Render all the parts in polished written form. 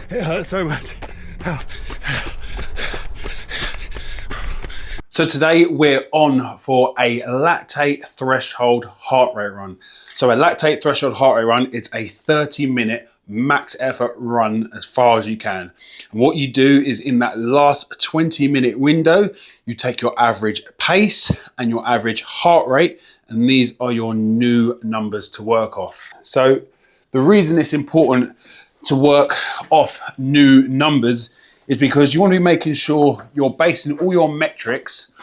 It hurts so much. So today we're on for a lactate threshold heart rate run. So a lactate threshold heart rate run is a 30-minute max effort run as far as you can. And what you do is in that last 20-minute window, you take your average pace and your average heart rate, and these are your new numbers to work off. So the reason it's important to work off new numbers is because you want to be making sure you're basing all your metrics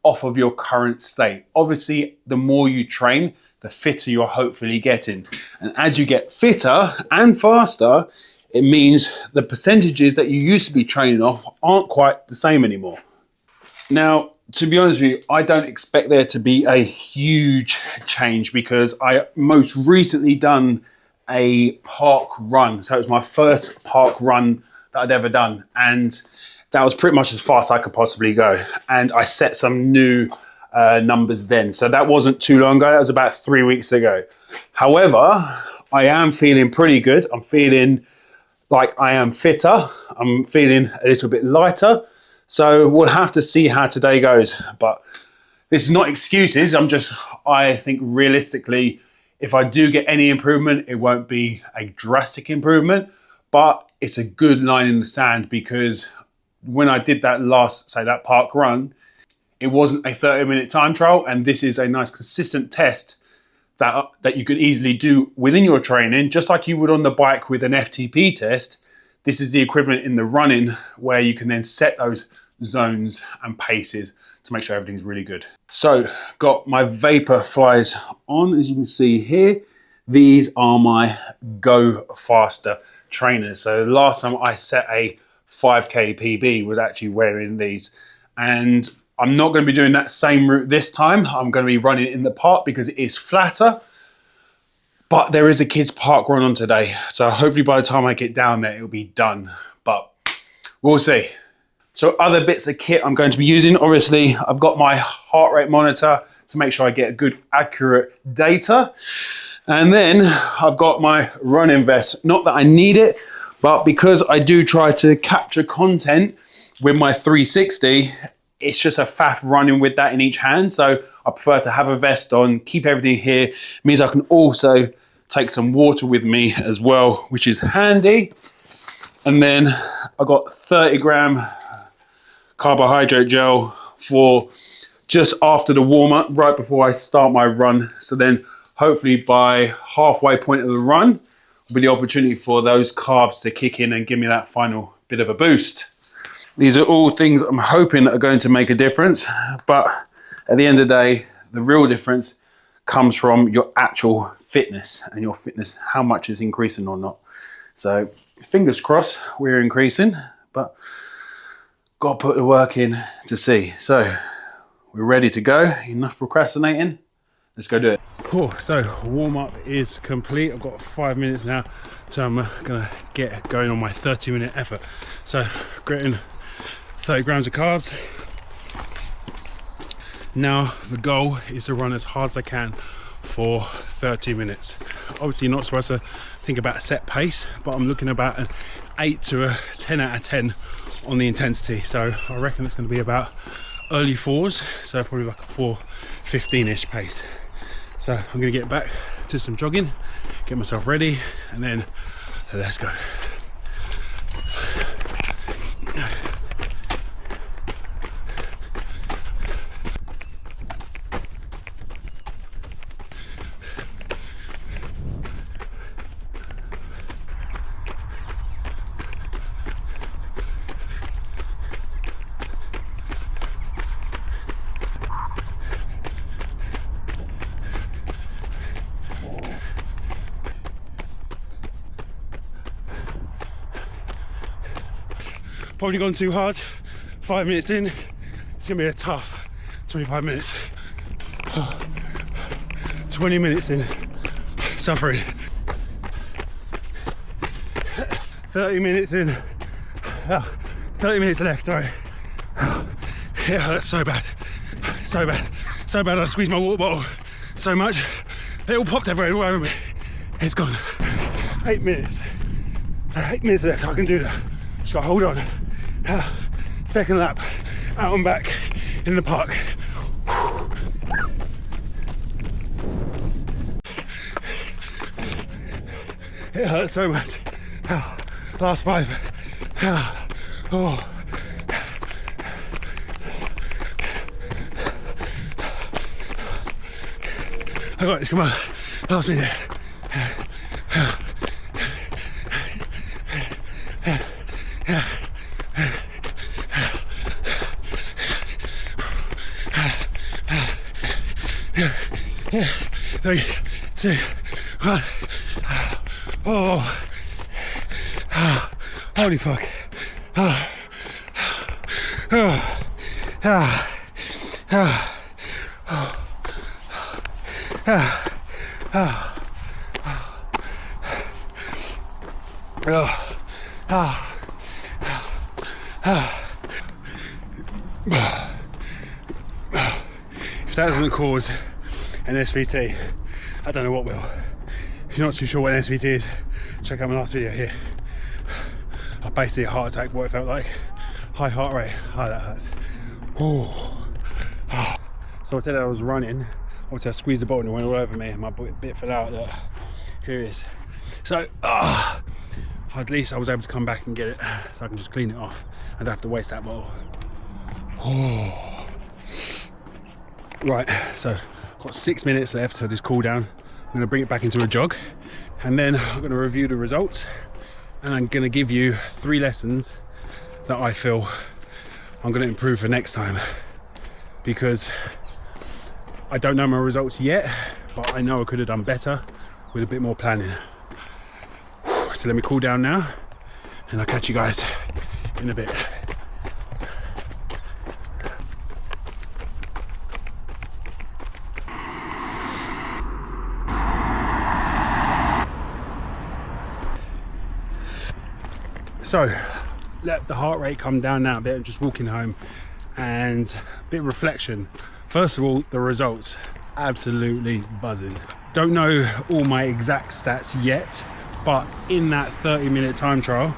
off of your current state. Obviously, the more you train, the fitter you're hopefully getting. And as you get fitter and faster, it means the percentages that you used to be training off aren't quite the same anymore. Now, to be honest with you, I don't expect there to be a huge change because I most recently done a park run. So it was my first park run that I'd ever done. And that was pretty much as fast as I could possibly go. And I set some new numbers then. So that wasn't too long ago. That was about 3 weeks ago. However, I am feeling pretty good. I'm feeling like I am fitter. I'm feeling a little bit lighter. So we'll have to see how today goes. But this is not excuses. I think realistically, if I do get any improvement, it won't be a drastic improvement, but it's a good line in the sand because when I did that last, say that park run, it wasn't a 30-minute time trial, and this is a nice consistent test that you could easily do within your training, just like you would on the bike with an FTP test. This is the equivalent in the running where you can then set those zones and paces to make sure everything's really good. So got my vapor flies on, as you can see here. These are my Go Faster trainers. So the last time I set a 5K PB was actually wearing these, and I'm not going to be doing that same route this time. I'm going to be running in the park because it is flatter, but there is a kids park run on today. So hopefully by the time I get down there, it'll be done, but we'll see. So other bits of kit I'm going to be using, obviously I've got my heart rate monitor to make sure I get good accurate data. And then I've got my running vest. Not that I need it, but because I do try to capture content with my 360, it's just a faff running with that in each hand. So I prefer to have a vest on, keep everything here. It means I can also take some water with me as well, which is handy. And then I got 30-gram carbohydrate gel for just after the warm-up, right before I start my run. So then hopefully by halfway point of the run, will be the opportunity for those carbs to kick in and give me that final bit of a boost. These are all things I'm hoping are going to make a difference, but at the end of the day, the real difference comes from your actual fitness and your fitness, how much is increasing or not. So fingers crossed we're increasing, but got to put the work in to see. So we're ready to go. Enough procrastinating. Let's go do it. Cool, so warm up is complete. I've got 5 minutes now, so I'm gonna get going on my 30-minute effort. So getting 30 grams of carbs. Now the goal is to run as hard as I can for 30 minutes. Obviously you're not supposed to think about a set pace, but I'm looking about an 8 to a 10 out of 10 on the intensity. So I reckon it's gonna be about early 4s, so probably like a 4:15-ish pace. So I'm gonna get back to some jogging, get myself ready, and then let's go. Probably gone too hard. 5 minutes in, it's gonna be a tough 25 minutes. 20 minutes in, suffering. 30 minutes in, 30 minutes left, all right. Yeah, that's so bad, so bad, so bad. I squeezed my water bottle so much, it all popped everywhere all over me. It's gone. 8 minutes. 8 minutes left, I can do that. Just gotta hold on. Second lap, out and back in the park. It hurts so much. Last 5. Oh. I got this, come on. Last minute. Three, 2, 1. Oh, holy fuck. If that doesn't cause an SVT, I don't know what will. If you're not too sure what an SVT is, check out my last video here. Basically a heart attack, what it felt like. High heart rate, that hurts. So I said I was running, obviously I squeezed the bottle and it went all over me and my bit fell out. Here it is. So at least I was able to come back and get it so I can just clean it off and don't have to waste that bottle. Right, so got 6 minutes left of this cool down. I'm gonna bring it back into a jog and then I'm gonna review the results and I'm gonna give you 3 lessons that I feel I'm gonna improve for next time, because I don't know my results yet, but I know I could have done better with a bit more planning. So let me cool down now and I'll catch you guys in a bit. So let the heart rate come down now a bit. I'm just walking home and a bit of reflection. First of all, the results, absolutely buzzing. Don't know all my exact stats yet, but in that 30-minute time trial,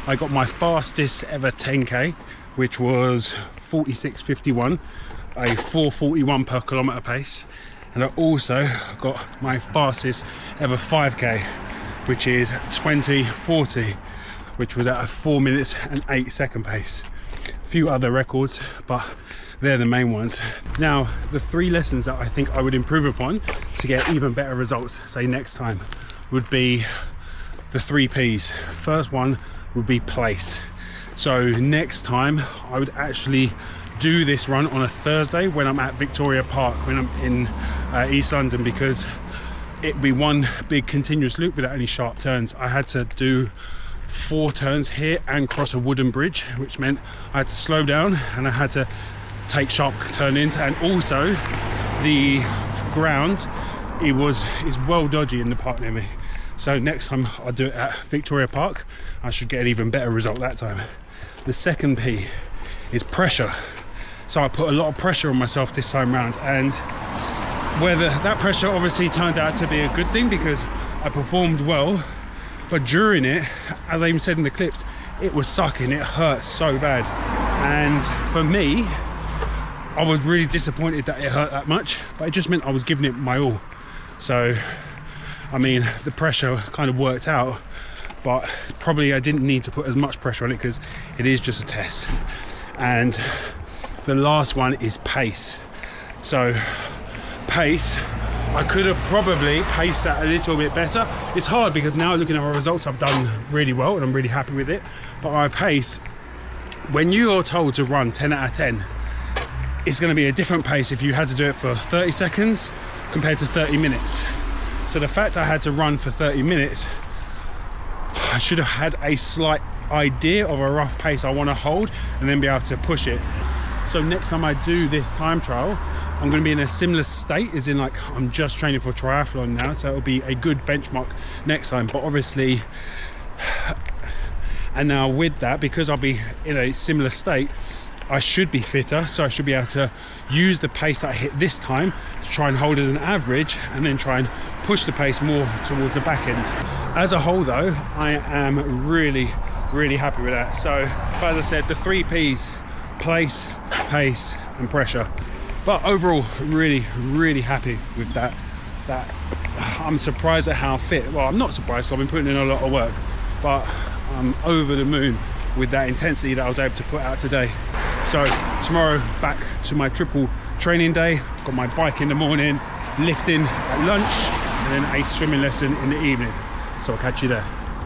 I got my fastest ever 10K, which was 46.51, a 4:41 per kilometer pace. And I also got my fastest ever 5K, which is 20:40, which was at a 4 minutes and 8 second pace. A few other records, but they're the main ones. Now, the 3 lessons that I think I would improve upon to get even better results, say next time, would be the 3 Ps. First one would be pace. So next time I would actually do this run on a Thursday when I'm at Victoria Park, when I'm in East London, because it'd be one big continuous loop without any sharp turns. I had to do 4 turns here and cross a wooden bridge, which meant I had to slow down and I had to take sharp turn-ins, and also the ground is well dodgy in the park near me. So next time I'll do it at Victoria Park. I should get an even better result that time. The second P is pressure. So I put a lot of pressure on myself this time round, and whether that pressure obviously turned out to be a good thing because I performed well, but during it, as I even said in the clips, it was sucking, it hurt so bad. And for me, I was really disappointed that it hurt that much, but it just meant I was giving it my all. So, I mean, the pressure kind of worked out, but probably I didn't need to put as much pressure on it because it is just a test. And the last one is pace. So, pace, I could have probably paced that a little bit better. It's hard because now looking at my results, I've done really well and I'm really happy with it. But my pace, when you are told to run 10 out of 10, it's going to be a different pace if you had to do it for 30 seconds compared to 30 minutes. So the fact I had to run for 30 minutes, I should have had a slight idea of a rough pace I want to hold and then be able to push it. So next time I do this time trial, I'm going to be in a similar state, as in like I'm just training for triathlon now, so it'll be a good benchmark next time. But obviously, and now with that, because I'll be in a similar state, I should be fitter, so I should be able to use the pace that I hit this time to try and hold as an average and then try and push the pace more towards the back end. As a whole though, I am really happy with that. So as I said, the 3 P's: place, pace and pressure. But overall, really happy with that. I'm surprised at how fit, well, I'm not surprised, I've been putting in a lot of work, but I'm over the moon with that intensity that I was able to put out today. So tomorrow, back to my triple training day. Got my bike in the morning, lifting at lunch, and then a swimming lesson in the evening. So I'll catch you there.